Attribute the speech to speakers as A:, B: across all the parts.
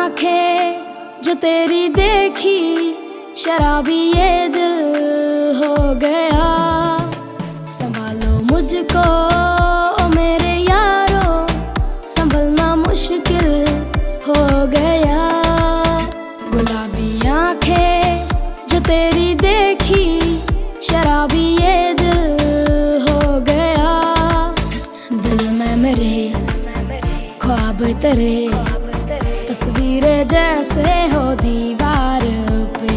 A: आंखें जो तेरी देखी, शराबी ये दिल हो गया। संभालो मुझको ओ मेरे यारो, संभलना मुश्किल हो गया। गुलाबी आंखें जो तेरी देखी, शराबी ये दिल हो गया। दिल में मेरे ख्वाब तेरे, तस्वीरें जैसे हो दीवार पे।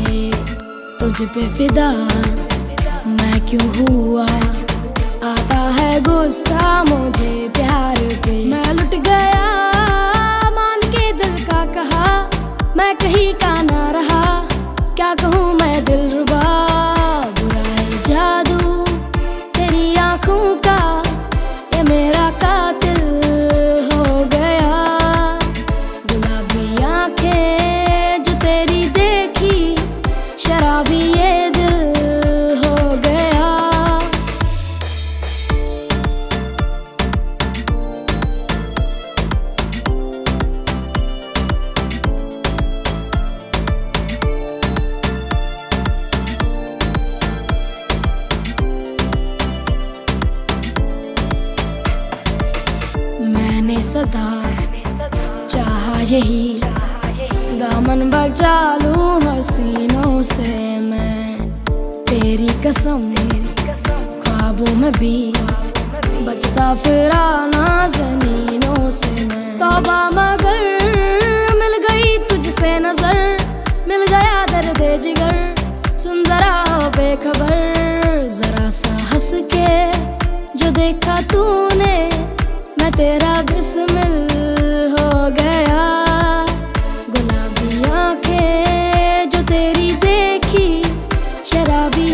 A: तुझ पे फिदा मैं क्यों हुआ, आता है गुस्सा मुझे प्यार पे। मैं लुट गया मान के दिल का कहा, मैं कहीं का ना रहा। क्या कहूँ मैं दिलरुबा, बुराई जादू तेरी आंखों का, ये मेरा कातिल हो गया। गुलाबी आंखें जो तेरी देखी, शराबी ये दिल हो गया। मैंने सदा चाहा यही, दामन बचा लूं हसीनों से मैं। तेरी कसम ख्वाबों में भी बचता फिरा नाज़नीनों से मैं। तौबा मगर मिल गई तुझसे नजर, मिल गया दर्द जिगर। सुन जरा हो बेखबर, जरा सा हंस के जो देखा तूने, मैं तेरा बिस्मिल हो गया। गुलाबी आंखें जो तेरी देखी, शराबी